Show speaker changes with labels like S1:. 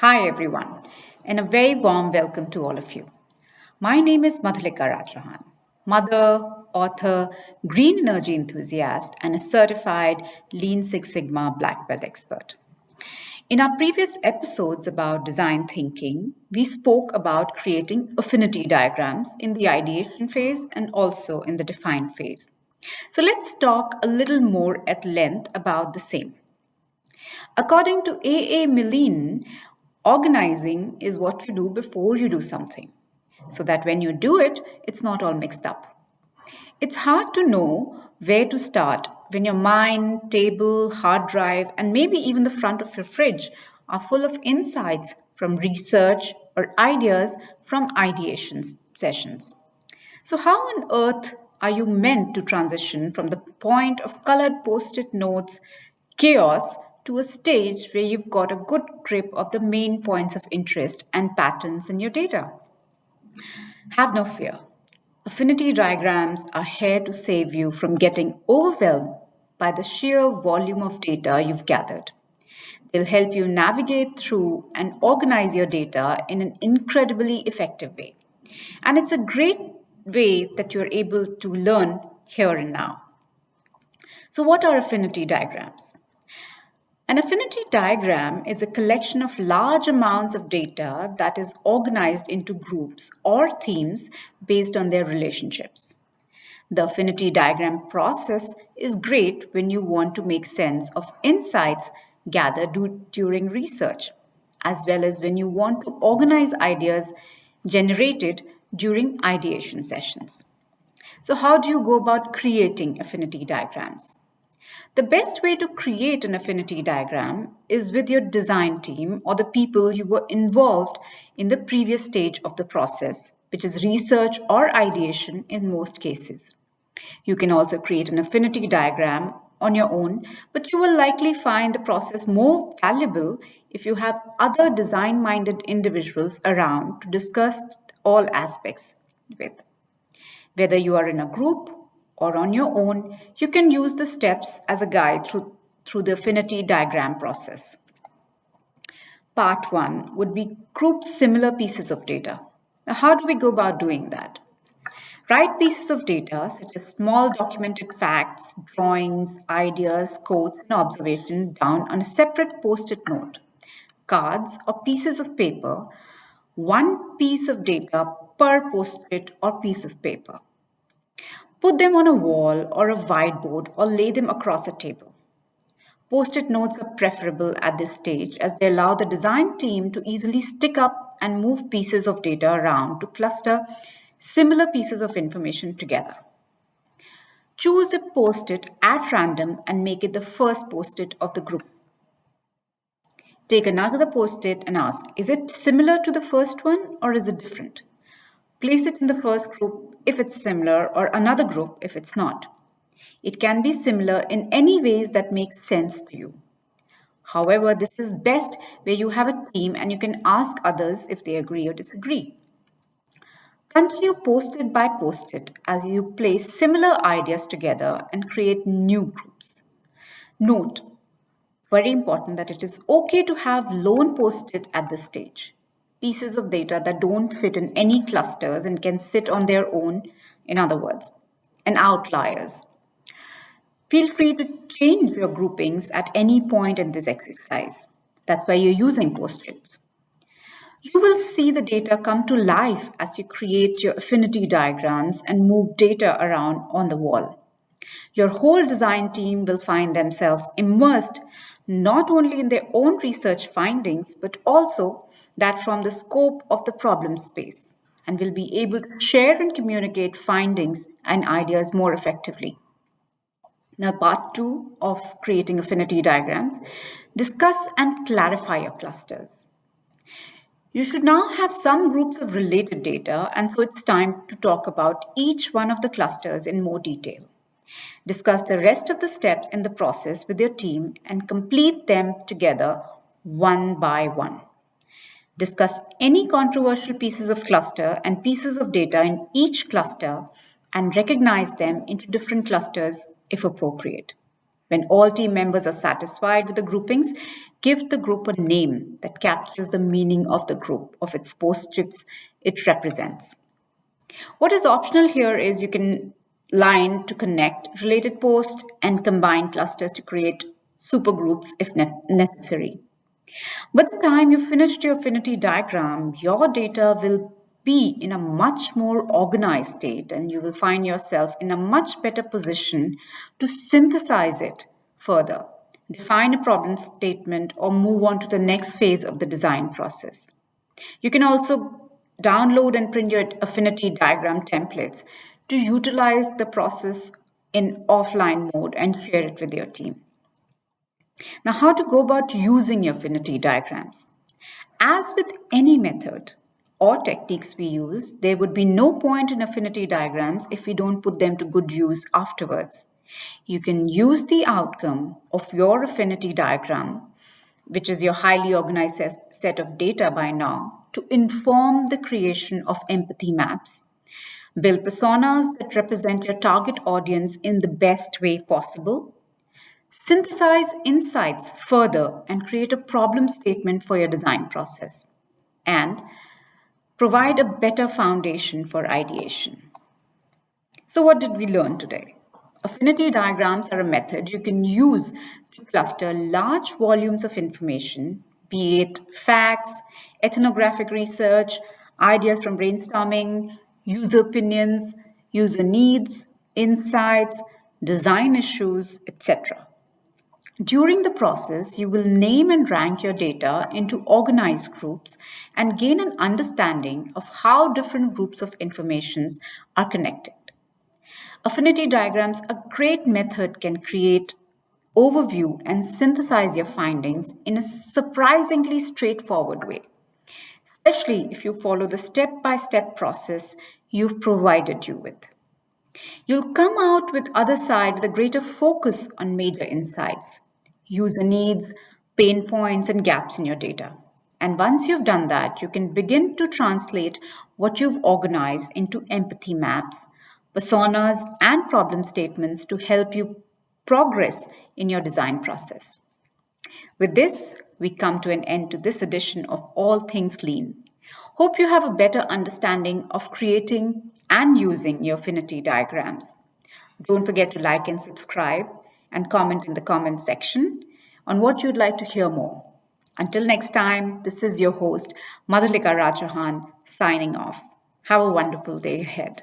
S1: Hi everyone, and a very warm welcome to all of you. My name is Madhulika Rajrahan, mother, author, green energy enthusiast, and a certified Lean Six Sigma black belt expert. In our previous episodes about design thinking, we spoke about creating affinity diagrams in the ideation phase and also in the define phase. So let's talk a little more at length about the same. According to A. Milne, organizing is what you do before you do something, so that when you do it, it's not all mixed up. It's hard to know where to start when your mind, table, hard drive, and maybe even the front of your fridge are full of insights from research or ideas from ideation sessions. So, how on earth are you meant to transition from the point of colored post it notes chaos to a stage where you've got a good grip of the main points of interest and patterns in your data? Have no fear. Affinity diagrams are here to save you from getting overwhelmed by the sheer volume of data you've gathered. They'll help you navigate through and organize your data in an incredibly effective way. And it's a great way that you're able to learn here and now. So, what are affinity diagrams? An affinity diagram is a collection of large amounts of data that is organized into groups or themes based on their relationships. The affinity diagram process is great when you want to make sense of insights gathered during research, as well as when you want to organize ideas generated during ideation sessions. So, how do you go about creating affinity diagrams? The best way to create an affinity diagram is with your design team or the people you were involved in the previous stage of the process, which is research or ideation in most cases. You can also create an affinity diagram on your own, but you will likely find the process more valuable if you have other design minded individuals around to discuss all aspects with. Whether you are in a group or on your own, you can use the steps as a guide through the affinity diagram process. Part 1 would be group similar pieces of data. Now, how do we go about doing that? Write pieces of data, such as small documented facts, drawings, ideas, quotes, and observations, down on a separate post it note, cards, or pieces of paper, one piece of data per post it or piece of paper. Put them on a wall or a whiteboard or lay them across a table. Post it notes are preferable at this stage as they allow the design team to easily stick up and move pieces of data around to cluster similar pieces of information together. Choose a post it at random and make it the first post it of the group. Take another post it and ask, is it similar to the first one or is it different? Place it in the first group if it's similar or another group if it's not. It can be similar in any ways that make sense to you. However, this is best where you have a team and you can ask others if they agree or disagree. Continue post-it by post-it as you place similar ideas together and create new groups. Note, very important, that it is okay to have lone post-it at this stage. Pieces of data that don't fit in any clusters and can sit on their own, in other words, and outliers. Feel free to change your groupings at any point in this exercise. That's why you're using post-its. You will see the data come to life as you create your affinity diagrams and move data around on the wall. Your whole design team will find themselves immersed not only in their own research findings, but also that from the scope of the problem space, and will be able to share and communicate findings and ideas more effectively. Now, part 2 of creating affinity diagrams, discuss and clarify your clusters. You should now have some groups of related data, and so it's time to talk about each one of the clusters in more detail. Discuss the rest of the steps in the process with your team and complete them together one by one. Discuss any controversial pieces of cluster and pieces of data in each cluster and recognize them into different clusters if appropriate. When all team members are satisfied with the groupings, give the group a name that captures the meaning of the group, of its post-its it represents. What is optional here is you can line to connect related posts and combine clusters to create supergroups if necessary. By the time you finished your affinity diagram, your data will be in a much more organized state and you will find yourself in a much better position to synthesize it further, define a problem statement, or move on to the next phase of the design process. You can also download and print your affinity diagram templates to utilize the process in offline mode and share it with your team. Now, how to go about using your affinity diagrams? As with any method or techniques we use, there would be no point in affinity diagrams if we don't put them to good use afterwards. You can use the outcome of your affinity diagram, which is your highly organized set of data by now, to inform the creation of empathy maps. Build personas that represent your target audience in the best way possible. Synthesize insights further and create a problem statement for your design process. And provide a better foundation for ideation. So, what did we learn today? Affinity diagrams are a method you can use to cluster large volumes of information, be it facts, ethnographic research, ideas from brainstorming, user opinions, user needs, insights, design issues, etc. During the process, you will name and rank your data into organized groups and gain an understanding of how different groups of informations are connected. Affinity diagrams, a great method, can create overview and synthesize your findings in a surprisingly straightforward way, especially if you follow the step-by-step process you've provided you with. You'll come out with other side with a greater focus on major insights, user needs, pain points, and gaps in your data. And once you've done that, you can begin to translate what you've organized into empathy maps, personas, and problem statements to help you progress in your design process. With this, we come to an end to this edition of All Things Lean. Hope you have a better understanding of creating and using your affinity diagrams. Don't forget to like and subscribe and comment in the comment section on what you'd like to hear more. Until next time, this is your host, Madhulika Rajahan, signing off. Have a wonderful day ahead.